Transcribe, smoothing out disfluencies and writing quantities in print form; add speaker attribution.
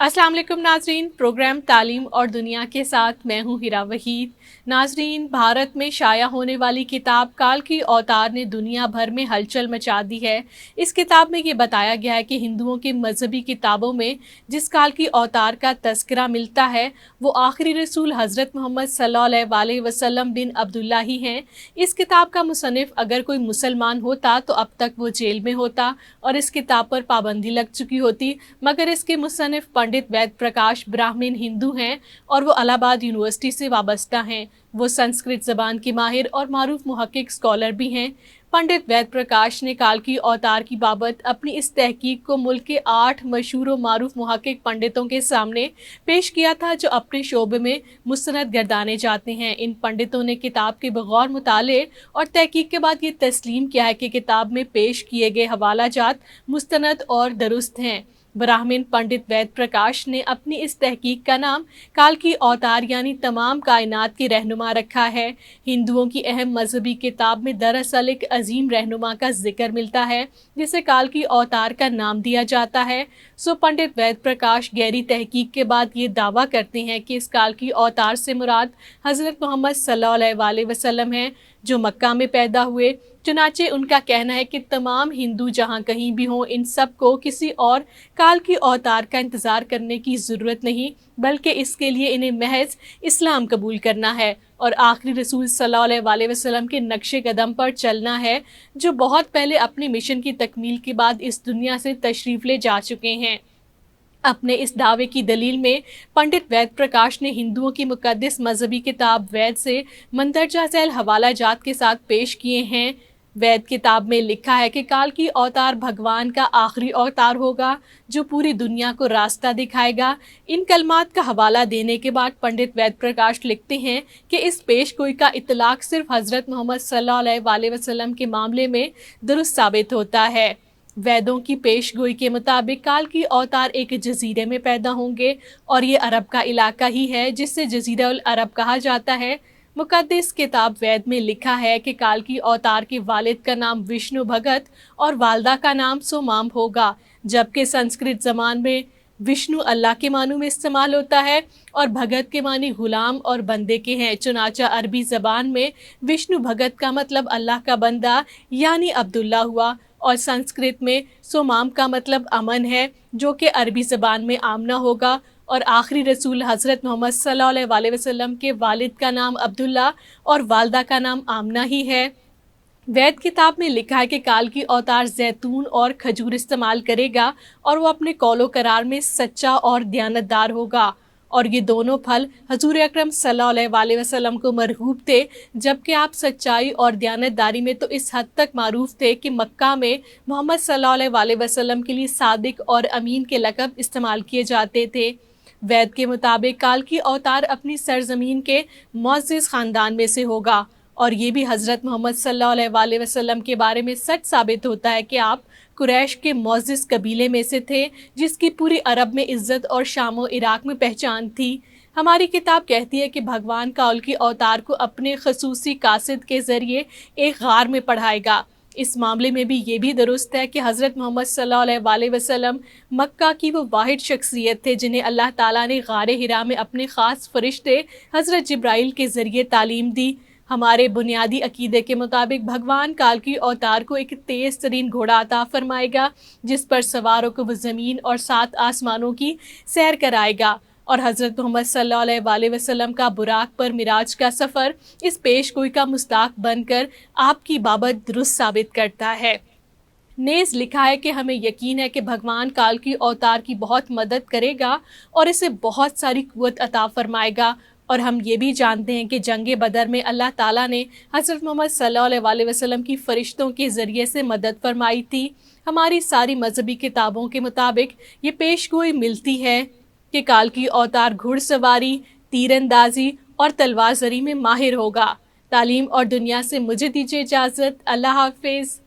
Speaker 1: अस्सलाम वालेकुम नाजरीन, प्रोग्राम तालीम और दुनिया के साथ मैं हूँ हिरा वहीद। नाजरीन, भारत में शाया होने वाली किताब काल की अवतार ने दुनिया भर में हलचल मचा दी है। इस किताब में ये बताया गया है कि हिंदुओं की मजहबी किताबों में जिस काल की अवतार का तस्करा मिलता है वो आखिरी रसूल हज़रत मोहम्मद सल्लल्लाहु अलैहि वसल्लम बिन अब्दुल्ला ही हैं। इस किताब का मुसन्निफ अगर कोई मुसलमान होता तो अब तक वो जेल में होता और इस किताब पर पाबंदी लग चुकी होती, मगर इसके मुसन्निफ पंडित वेद प्रकाश ब्राह्मण हिंदू हैं और वो इलाहाबाद यूनिवर्सिटी से वाबस्ता हैं। वो संस्कृत ज़बान के माहिर और मारूफ मुहक्किक स्कॉलर भी हैं। पंडित वेद प्रकाश ने काल की अवतार की बाबत अपनी इस तहकीक को मुल्क के 8 मशहूर और मारूफ मुहक्किक पंडितों के सामने पेश किया था जो अपने शोबे में मुस्तनद गर्दाने जाते हैं। इन पंडितों ने किताब के बगौर मुताले और तहकीक के बाद ये तस्लीम किया है कि किताब में पेश किए गए हवाला जात मुस्तनद और दुरुस्त हैं। ब्राह्मण पंडित वेद प्रकाश ने अपनी इस तहकीक का नाम काल की अवतार यानी तमाम कायनात की रहनुमा रखा है। हिंदुओं की अहम मजहबी किताब में दरअसल एक अजीम रहनुमा का जिक्र मिलता है जिसे काल की अवतार का नाम दिया जाता है। सो पंडित वेद प्रकाश गहरी तहकीक के बाद ये दावा करते हैं कि इस काल की अवतार से मुराद हज़रत मोहम्मद सल्लल्लाहु अलैहि वसल्लम है जो मक्का में पैदा हुए। चुनाचे उनका कहना है कि तमाम हिंदू जहाँ कहीं भी हों, इन सब को किसी और काल की अवतार का इंतज़ार करने की ज़रूरत नहीं, बल्कि इसके लिए इन्हें महज इस्लाम कबूल करना है और आखिरी रसूल सल्लल्लाहु अलैहि वसल्लम के नक्शे कदम पर चलना है जो बहुत पहले अपने मिशन की तकमील के बाद इस दुनिया से तशरीफ़ ले जा चुके हैं। अपने इस दावे की दलील में पंडित वेद प्रकाश ने हिंदुओं की मुकद्दस मजहबी किताब वेद से मंदरजा झैल हवाला जात के साथ पेश किए हैं। वेद किताब में लिखा है कि काल की अवतार भगवान का आखिरी अवतार होगा जो पूरी दुनिया को रास्ता दिखाएगा। इन कलमात का हवाला देने के बाद पंडित वेद प्रकाश लिखते हैं कि इस पेश गोई का इतलाक सिर्फ हज़रत मोहम्मद सल्लल्लाहु अलैहि वसल्लम के मामले में दुरुस्त साबित होता है। वेदों की पेश गोई के मुताबिक काल की अवतार एक जजीरे में पैदा होंगे और ये अरब का इलाका ही है जिससे जजीरा उल अरब कहा जाता है। मुकद्दस किताब वेद में लिखा है कि काल की अवतार के वालिद का नाम विष्णु भगत और वालदा का नाम सोमाम होगा, जबकि संस्कृत ज़बान में विष्णु अल्लाह के मानू में इस्तेमाल होता है और भगत के मानी गुलाम और बंदे के हैं। चुनाचा अरबी ज़बान में विष्णु भगत का मतलब अल्लाह का बंदा यानी अब्दुल्ला हुआ और संस्कृत में सोमाम का मतलब अमन है जो कि अरबी ज़बान में आमना होगा और आखिरी रसूल हज़रत मोहम्मद सल्लल्लाहु अलैहि वसल्लम के वालिद का नाम अब्दुल्ला और वालदा का नाम आमना ही है। वेद किताब में लिखा है कि काल की अवतार जैतून और खजूर इस्तेमाल करेगा और वो अपने कौलो करार में सच्चा और दयानतदार होगा और ये दोनों फल हजूर अकरम सल्लल्लाहु अलैहि वसल्लम को मरगूब थे, जबकि आप सच्चाई और दयानतदारी में तो इस हद तक मारूफ थे कि मक्का में मोहम्मद सल्लल्लाहु अलैहि वसल्लम के लिए सादिक और अमीन के लक़ब इस्तेमाल किए जाते थे। वेद के मुताबिक काल की अवतार अपनी सरजमीन के मुअज़्ज़िज़ ख़ानदान में से होगा और ये भी हज़रत मोहम्मद सल्लल्लाहु अलैहि वसल्लम के बारे में सच साबित होता है कि आप कुरैश के मुअज़्ज़िज़ कबीले में से थे जिसकी पूरी अरब में इज़्ज़त और शाम व इराक़ में पहचान थी। हमारी किताब कहती है कि भगवान काल की अवतार को अपने खसूसी कासिद के ज़रिए एक गार में पढ़ाएगा। इस मामले में भी ये भी दुरुस्त है कि हज़रत मोहम्मद सल्लल्लाहु अलैहि वसल्लम मक्का की वो वाहिद शख्सियत थे जिन्हें अल्लाह ताला ने गारे हिरा में अपने ख़ास फरिश्ते हज़रत जिब्राइल के ज़रिए तालीम दी। हमारे बुनियादी अकीदे के मुताबिक भगवान काल की अवतार को एक तेज़ तरीन घोड़ा अता फरमाएगा जिस पर सवारों को वो ज़मीन और 7 आसमानों की सैर कराएगा और हज़रत मोहम्मद सल्लल्लाहु अलैहि वसल्लम का बुराक पर मिराज का सफ़र इस पेश गोई का मुस्ताक बनकर आपकी बाबत दुरुस्त साबित करता है। नेज़ लिखा है कि हमें यकीन है कि भगवान काल की अवतार की बहुत मदद करेगा और इसे बहुत सारी कुव्वत अता फरमाएगा और हम ये भी जानते हैं कि जंग बदर में अल्लाह ताला ने हज़रत मोहम्मद सल्लल्लाहु अलैहि वसल्लम की फ़रिश्तों के ज़रिए से मदद फरमाई थी। हमारी सारी मजहबी किताबों के मुताबिक ये पेशगोई मिलती है कि काल की अवतार घुड़सवारी, तीरंदाजी और तलवार ज़री में माहिर होगा। तालीम और दुनिया से मुझे दीजिए इजाज़त। अल्लाह हाफ़िज़।